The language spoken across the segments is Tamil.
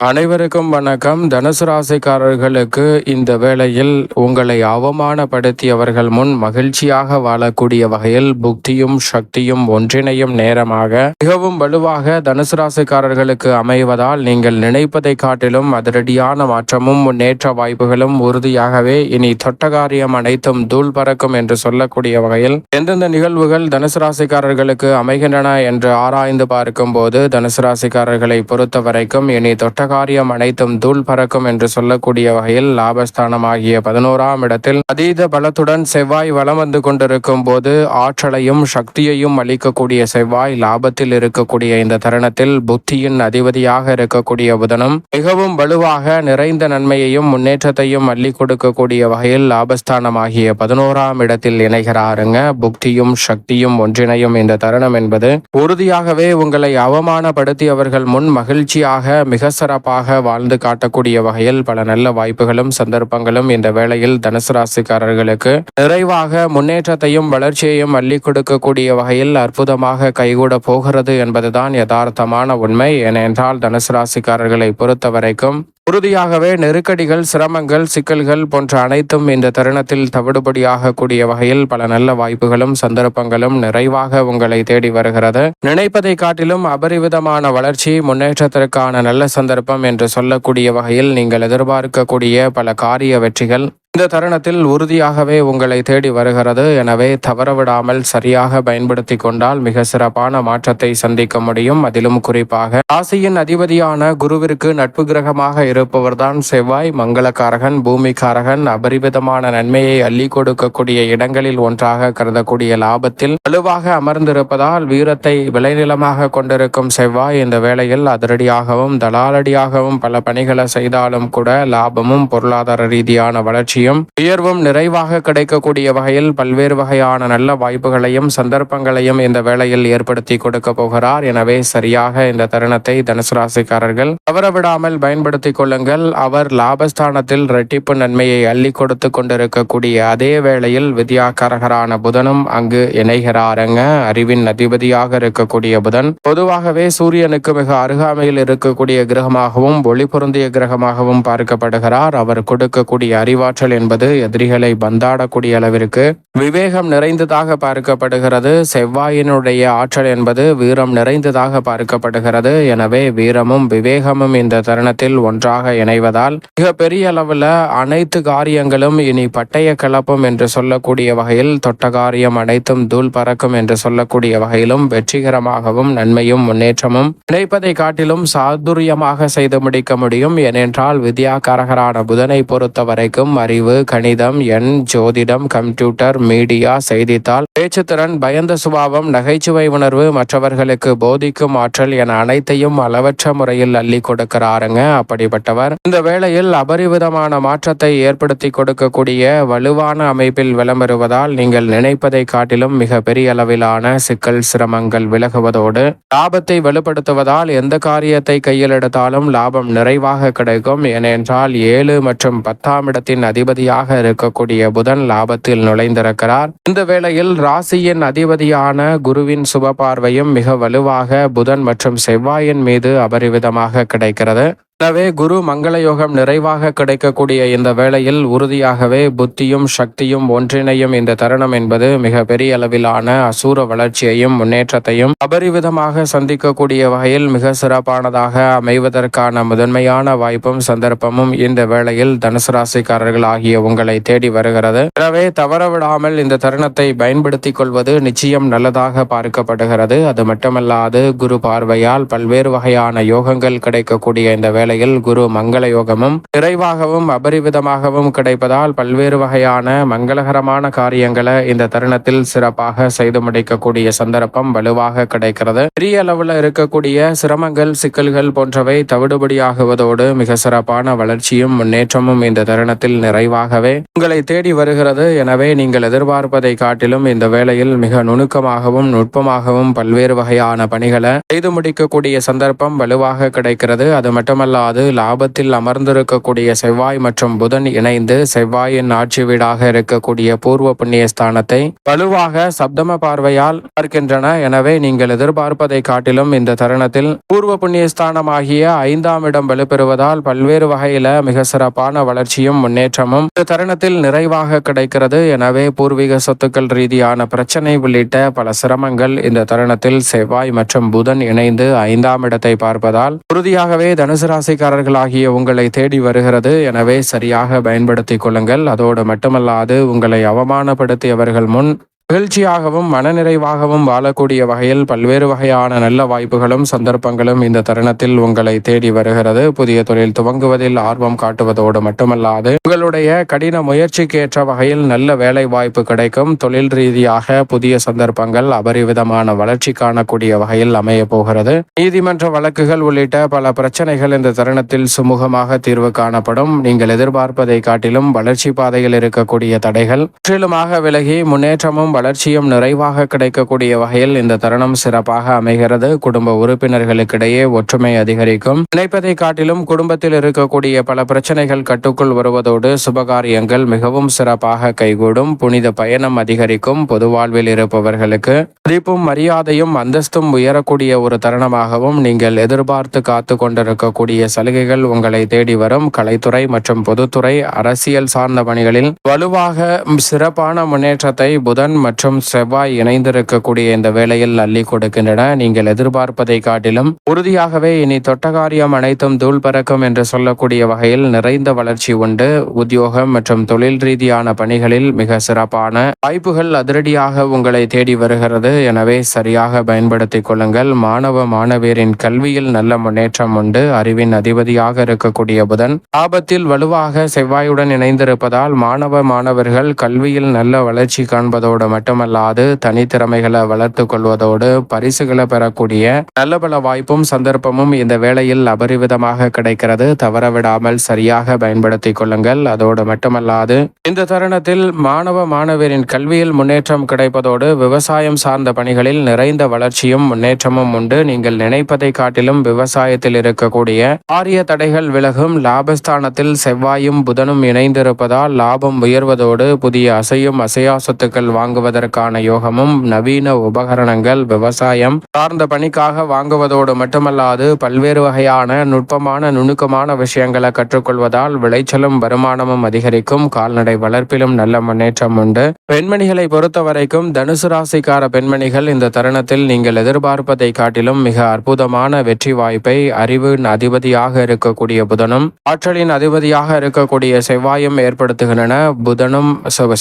அனைவருக்கும் வணக்கம். தனுசு ராசிக்காரர்களுக்கு இந்த வேளையில் உங்களை அவமானப்படுத்தியவர்கள் முன் மகிழ்ச்சியாக வாழக்கூடிய வகையில் புக்தியும் சக்தியும் ஒன்றிணையும் நேரமாக மிகவும் வலுவாக தனுசு ராசிக்காரர்களுக்கு அமைவதால் நீங்கள் நினைப்பதை காட்டிலும் அதிரடியான மாற்றமும் முன்னேற்ற வாய்ப்புகளும் உறுதியாகவே இனி தொட்டகாரியம் அனைத்தும் தூள் பறக்கும் என்று சொல்லக்கூடிய வகையில் எந்தெந்த நிகழ்வுகள் தனுசு ராசிக்காரர்களுக்கு அமைகின்றன என்று ஆராய்ந்து பார்க்கும் போது தனுசு ராசிக்காரர்களை பொறுத்த வரைக்கும் இனி காரியம் அனைத்தும் தூள் பறக்கும் என்று சொல்லக்கூடிய வகையில் லாபஸ்தானம் ஆகிய 11ஆம் இடத்தில் அதீத பலத்துடன் செவ்வாய் வலம் வந்து கொண்டிருக்கும் போது ஆற்றலையும் சக்தியையும் அளிக்கக்கூடிய செவ்வாய் லாபத்தில் இருக்கக்கூடிய இந்த தருணத்தில் புத்தியின் அதிபதியாக இருக்கக்கூடிய புதனும் மிகவும் வலுவாக நிறைந்த நன்மையையும் முன்னேற்றத்தையும் அள்ளி கொடுக்கக்கூடிய வகையில் லாபஸ்தானம் ஆகிய 11ஆம் இடத்தில் இணைகிறாருங்க. புக்தியும் சக்தியும் ஒன்றிணையும் இந்த தருணம் என்பது உறுதியாகவே உங்களை அவமானப்படுத்தியவர்கள் முன் மகிழ்ச்சியாக மிக சிறப்பாக வாழ்ந்து காட்டக்கூடிய வகையில் பல நல்ல வாய்ப்புகளும் சந்தர்ப்பங்களும் இந்த வேளையில் தனுசு ராசிக்காரர்களுக்கு நிறைவாக முன்னேற்றத்தையும் வளர்ச்சியையும் அள்ளி கொடுக்கக்கூடிய வகையில் அற்புதமாக கைகூட போகிறது என்பதுதான் யதார்த்தமான உண்மை. ஏனென்றால் தனுசு ராசிக்காரர்களை பொறுத்த வரைக்கும் உறுதியாகவே நெருக்கடிகள், சிரமங்கள், சிக்கல்கள் போன்ற அனைத்தும் இந்த தருணத்தில் தவிடுபடியாக கூடிய வகையில் பல நல்ல வாய்ப்புகளும் சந்தர்ப்பங்களும் நிறைவாக உங்களை தேடி வருகிறது. நினைப்பதை காட்டிலும் அபரிவிதமான வளர்ச்சி, முன்னேற்றத்திற்கான நல்ல சந்தர்ப்பம் என்று சொல்லக்கூடிய வகையில் நீங்கள் எதிர்பார்க்கக்கூடிய பல காரிய வெற்றிகள் இந்த தருணத்தில் உறுதியாகவே உங்களை தேடி வருகிறது. எனவே தவறவிடாமல் சரியாக பயன்படுத்தி கொண்டால் மிக சிறப்பான மாற்றத்தை சந்திக்க முடியும். அதிலும் குறிப்பாக ராசியின் அதிபதியான குருவிற்கு நட்பு கிரகமாக இருப்பவர்தான் செவ்வாய். மங்களக்காரகன், பூமிக்காரகன், அபரிவிதமான நன்மையை அள்ளி கொடுக்கக்கூடிய இடங்களில் ஒன்றாக கருதக்கூடிய லாபத்தில் வலுவாக அமர்ந்திருப்பதால் வீரத்தை விளைநிலமாக கொண்டிருக்கும் செவ்வாய் இந்த வேளையில் அதிரடியாகவும் தலாலடியாகவும் பல பணிகளை செய்தாலும் கூட லாபமும் பொருளாதார ரீதியான வளர்ச்சி உயர்வும் நிறைவாக கிடைக்கக்கூடிய வகையில் பல்வேறு வகையான நல்ல வாய்ப்புகளையும் சந்தர்ப்பங்களையும் இந்த வேளையில் ஏற்படுத்தி கொடுக்க போகிறார். எனவே சரியாக இந்த தருணத்தை தனுசு ராசிக்காரர்கள் தவறவிடாமல் பயன்படுத்திக் கொள்ளுங்கள். அவர் லாபஸ்தானத்தில் இரட்டிப்பு நன்மையை அள்ளி கொடுத்து கொண்டிருக்கக்கூடிய அதே வேளையில் வித்யாகாரகரான புதனும் அங்கு இணைகிறாருங்க. அறிவின் அதிபதியாக இருக்கக்கூடிய புதன் பொதுவாகவே சூரியனுக்கு மிக அருகாமையில் இருக்கக்கூடிய கிரகமாகவும் ஒளி பொருந்திய கிரகமாகவும் பார்க்கப்படுகிறார். அவர் கொடுக்கக்கூடிய அறிவாற்றல் என்பது எதிரிகளை பந்தாடக்கூடிய அளவிற்கு விவேகம் நிறைந்ததாக பார்க்கப்படுகிறது. செவ்வாயினுடைய ஆற்றல் என்பது வீரம் நிறைந்ததாக பார்க்கப்படுகிறது. எனவே வீரமும் விவேகமும் இந்த தருணத்தில் ஒன்றாக இணைவதால் மிக பெரிய அளவில் அனைத்து காரியங்களும் இனி பட்டய கிளப்பும் என்று சொல்லக்கூடிய வகையில் தொட்ட காரியம் அனைத்தும் தூள் பறக்கும் என்று சொல்லக்கூடிய வகையிலும் வெற்றிகரமாகவும் நன்மையும் முன்னேற்றமும் நினைப்பதை காட்டிலும் சாதுரியமாக செய்து முடிக்க முடியும். ஏனென்றால் வித்யாகாரகரான புதனை பொறுத்த வரைக்கும் அறிவு, கணிதம், எண், ஜோதிடம், கம்ப்யூட்டர், மீடியா, செய்தித்தாள், பேச்சுத்திறன், பயந்த சுபாவம், நகைச்சுவை உணர்வு, மற்றவர்களுக்கு போதிக்கும் ஆற்றல் என அனைத்தையும் அளவற்ற முறையில் அள்ளி கொடுக்கிறாருங்க. அப்படிப்பட்டவர் இந்த வேளையில் அபரிவிதமான மாற்றத்தை ஏற்படுத்தி கொடுக்கக்கூடிய வலுவான அமைப்பில் விளம்பெறுவதால் நீங்கள் நினைப்பதை காட்டிலும் மிக பெரிய அளவிலான சிக்கல், சிரமங்கள் விலகுவதோடு லாபத்தை வலுப்படுத்துவதால் எந்த காரியத்தை கையில் எடுத்தாலும் லாபம் நிறைவாக கிடைக்கும். ஏனென்றால் 7 மற்றும் 10ஆம் இடத்தின் அதிபதியாக இருக்கக்கூடிய புதன் லாபத்தில் நுழைந்திருக்கிறார். இந்த வேளையில் ராசியின் அதிபதியான குருவின் சுப பார்வையும் மிக வலுவாக புதன் மற்றும் செவ்வாயின் மீது அபரிவிதமாக கிடைக்கிறது. எனவே குரு மங்கள யோகம் நிறைவாக கிடைக்கக்கூடிய இந்த வேளையில் உறுதியாகவே புத்தியும் சக்தியும் ஒன்றிணையும் இந்த தருணம் என்பது மிக பெரிய அளவிலான அசூர வளர்ச்சியையும் முன்னேற்றத்தையும் அபரிவிதமாக சந்திக்கக்கூடிய வகையில் மிக சிறப்பானதாக அமைவதற்கான முதன்மையான வாய்ப்பும் சந்தர்ப்பமும் இந்த வேளையில் தனுசு ராசிக்காரர்கள் ஆகிய உங்களை தேடி வருகிறது. எனவே தவறவிடாமல் இந்த தருணத்தை பயன்படுத்திக் கொள்வது நிச்சயம் நல்லதாக பார்க்கப்படுகிறது. அது மட்டுமல்லாது குரு பார்வையால் பல்வேறு வகையான யோகங்கள் கிடைக்கக்கூடிய இந்த வேளையில் குரு மங்கள யோகமும் நிறைவாகவும் அபரிவிதமாகவும் கிடைப்பதால் பல்வேறு வகையான மங்களகரமான காரியங்களை இந்த தருணத்தில் சிறப்பாக செய்து முடிக்கக்கூடிய சந்தர்ப்பம் வலுவாக கிடைக்கிறது. பெரிய அளவில் இருக்கக்கூடிய சிரமங்கள், சிக்கல்கள் போன்றவை தவிடுபடியாகுவதோடு மிக சிறப்பான வளர்ச்சியும் முன்னேற்றமும் இந்த தருணத்தில் நிறைவாகவே உங்களை தேடி வருகிறது. எனவே நீங்கள் எதிர்பார்ப்பதை காட்டிலும் இந்த வேளையில் மிக நுணுக்கமாகவும் நுட்பமாகவும் பல்வேறு வகையான பணிகளை செய்து முடிக்கக்கூடிய சந்தர்ப்பம் வலுவாக கிடைக்கிறது. அது மட்டுமல்ல மட்டுமல்லாது லாபத்தில் அமர்ந்திருக்கக்கூடிய செவ்வாய் மற்றும் புதன் இணைந்து செவ்வாயின் ஆட்சி வீடாக இருக்கக்கூடிய பூர்வ புண்ணிய ஸ்தானத்தை வலுவாக சப்தம பார்வையால் பார்க்கின்றன. எனவே நீங்கள் எதிர்பார்ப்பதை காட்டிலும் இந்த தருணத்தில் பூர்வ புண்ணிய ஸ்தானமாகிய 5ஆம் இடம் வலுப்பெறுவதால் பல்வேறு வகையில மிக சிறப்பான வளர்ச்சியும் முன்னேற்றமும் இந்த தருணத்தில் நிறைவாக கிடைக்கிறது. எனவே பூர்வீக சொத்துக்கள் ரீதியான பிரச்சனை உள்ளிட்ட பல சிரமங்கள் இந்த தருணத்தில் செவ்வாய் மற்றும் புதன் இணைந்து 5ஆம் இடத்தை பார்ப்பதால் உறுதியாகவே தனுசு ராசிக்காரர்களாகிய உங்களை தேடி வருகிறது. எனவே சரியாக பயன்படுத்திக் கொள்ளுங்கள். அதோடு மட்டுமல்லாது உங்களை அவமானப்படுத்தியவர்கள் முன் மகிழ்ச்சியாகவும் மனநிறைவாகவும் வாழக்கூடிய வகையில் பல்வேறு வகையான நல்ல வாய்ப்புகளும் சந்தர்ப்பங்களும் இந்த தருணத்தில் உங்களை தேடி வருகிறது. புதிய தொழில் துவங்குவதில் ஆர்வம் காட்டுவதோடு மட்டுமல்லாது உங்களுடைய கடின முயற்சிக்கு ஏற்ற வகையில் நல்ல வேலை வாய்ப்பு கிடைக்கும். தொழில் ரீதியாக புதிய சந்தர்ப்பங்கள் அபரிவிதமான வளர்ச்சி காணக்கூடிய வகையில் அமைய போகிறது. நீதிமன்ற வழக்குகள் உள்ளிட்ட பல பிரச்சனைகள் இந்த தருணத்தில் சுமூகமாக தீர்வு காணப்படும். நீங்கள் எதிர்பார்ப்பதை காட்டிலும் வளர்ச்சி பாதையில் இருக்கக்கூடிய தடைகள் முற்றிலுமாக விலகி முன்னேற்றமும் வளர்ச்சியும் நிறைவாக கிடைக்கக்கூடிய வகையில் இந்த தருணம் சிறப்பாக அமைகிறது. குடும்ப உறுப்பினர்களுக்கிடையே ஒற்றுமை அதிகரிக்கும். நினைப்பதை காட்டிலும் குடும்பத்தில் இருக்கக்கூடிய பல பிரச்சனைகள் கட்டுக்குள் வருவதோடு சுபகாரியங்கள் மிகவும் சிறப்பாக கைகூடும். புனித பயணம் அதிகரிக்கும். பொது வாழ்வில் இருப்பவர்களுக்கு மதிப்பும் மரியாதையும் அந்தஸ்தும் உயரக்கூடிய ஒரு தருணமாகவும் நீங்கள் எதிர்பார்த்து காத்து கொண்டிருக்கக்கூடிய சலுகைகள் உங்களை தேடி வரும். கலைத்துறை மற்றும் பொதுத்துறை அரசியல் சார்ந்த பணிகளில் வலுவாக சிறப்பான முன்னேற்றத்தை புதன் மற்றும் செவ்வாய் இணைந்திருக்கக்கூடிய இந்த வேளையில் அள்ளி கொடுக்கின்றன. நீங்கள் எதிர்பார்ப்பதை காட்டிலும் உறுதியாகவே இனி தொட்டகாரியம் அனைத்தும் தூள் பறக்கும் என்று சொல்லக்கூடிய வகையில் நிறைந்த வளர்ச்சி உண்டு. உத்தியோகம் மற்றும் தொழில் ரீதியான பணிகளில் மிக சிறப்பான வாய்ப்புகள் அதிரடியாக உங்களை தேடி வருகிறது. எனவே சரியாக பயன்படுத்திக் கொள்ளுங்கள். மாணவ மாணவியரின் கல்வியில் நல்ல முன்னேற்றம் உண்டு. அறிவின் அதிபதியாக இருக்கக்கூடிய புதன் ஆபத்தில் வலுவாக செவ்வாயுடன் இணைந்திருப்பதால் மாணவ மாணவர்கள் கல்வியில் நல்ல வளர்ச்சி காண்பதோடு மட்டுமல்லாது தனித்திறமைகளை வளர்த்து கொள்வதோடு பரிசுகளை பெறக்கூடிய நல்ல பல வாய்ப்பும் சந்தர்ப்பமும் இந்த வேளையில் அபரிவிதமாக கிடைக்கிறது. தவறவிடாமல் சரியாக பயன்படுத்திக் கொள்ளுங்கள். அதோடு மட்டுமல்லாது இந்த தருணத்தில் மாணவ மாணவரின் கல்வியில் முன்னேற்றம் கிடைப்பதோடு விவசாயம் சார்ந்த பணிகளில் நிறைந்த வளர்ச்சியும் முன்னேற்றமும் உண்டு. நீங்கள் நினைப்பதை காட்டிலும் விவசாயத்தில் இருக்கக்கூடிய ஆரிய தடைகள் விலகும். லாபஸ்தானத்தில் செவ்வாயும் புதனும் இணைந்திருப்பதால் லாபம் உயர்வதோடு புதிய அசையும் அசையா சொத்துக்கள் வாங்குவதற்கான யோகமும் நவீன உபகரணங்கள் விவசாயம் சார்ந்த பணிக்காக வாங்குவதோடு மட்டுமல்லாது பல்வேறு வகையான நுட்பமான நுணுக்கமான விஷயங்களை கற்றுக்கொள்வதால் விளைச்சலும் வருமானமும் அதிகரிக்கும். கால்நடை வளர்ப்பிலும் நல்ல முன்னேற்றம் உண்டு. பெண்மணிகளை பொறுத்த வரைக்கும் தனுசு ராசிக்கார பெண்மணிகள் இந்த தருணத்தில் நீங்கள் எதிர்பார்ப்பதை காட்டிலும் மிக அற்புதமான வெற்றி வாய்ப்பை அறிவின் அதிபதியாக இருக்கக்கூடிய புதனும் ஆற்றலின் அதிபதியாக இருக்கக்கூடிய செவ்வாயும் ஏற்படுத்துகின்றன. புதனும்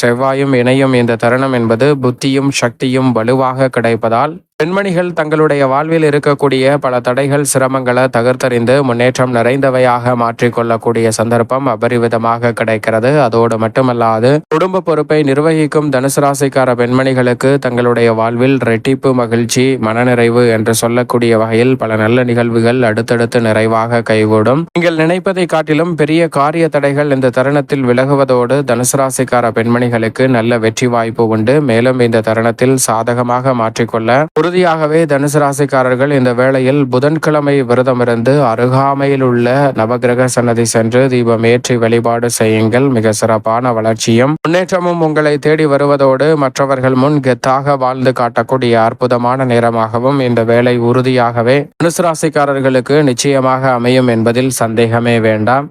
செவ்வாயும் இணையும் இந்த தருணம் என்பது புத்தியும் சக்தியும் வலுவாக கிடைப்பதால் பெண்மணிகள் தங்களுடைய வாழ்வில் இருக்கக்கூடிய பல தடைகள் சிரமங்களை தகர்த்தறிந்து முன்னேற்றம் நிறைந்தவையாக மாற்றிக்கொள்ளக்கூடிய சந்தர்ப்பம் அபரிவிதமாக கிடைக்கிறது. அதோடு மட்டுமல்லாது குடும்ப பொறுப்பை நிர்வகிக்கும் தனுசு ராசிக்கார பெண்மணிகளுக்கு தங்களுடைய வாழ்வில் ரெட்டிப்பு மகிழ்ச்சி மனநிறைவு என்று சொல்லக்கூடிய வகையில் பல நல்ல நிகழ்வுகள் அடுத்தடுத்து நிறைவாக கைகூடும். நீங்கள் நினைப்பதை காட்டிலும் பெரிய காரிய தடைகள் இந்த தருணத்தில் விலகுவதோடு தனுசு ராசிக்கார பெண்மணிகளுக்கு நல்ல வெற்றி வாய்ப்பு உண்டு. மேலும் இந்த தருணத்தில் சாதகமாக மாற்றிக்கொள்ள உறுதியாகவே தனுசு ராசிக்காரர்கள் இந்த வேளையில் புதன்கிழமை விரதமிருந்து அருகாமையில் உள்ள நவகிரக சன்னதி சென்று தீபம் ஏற்றி வழிபாடு செய்யுங்கள். மிக சிறப்பான வளர்ச்சியும் முன்னேற்றமும் உங்களை தேடி வருவதோடு மற்றவர்கள் முன் கெத்தாக வாழ்ந்து காட்டக்கூடிய அற்புதமான நேரமாகவும் இந்த வேளை உறுதியாகவே தனுசு ராசிக்காரர்களுக்கு நிச்சயமாக அமையும் என்பதில் சந்தேகமே வேண்டாம்.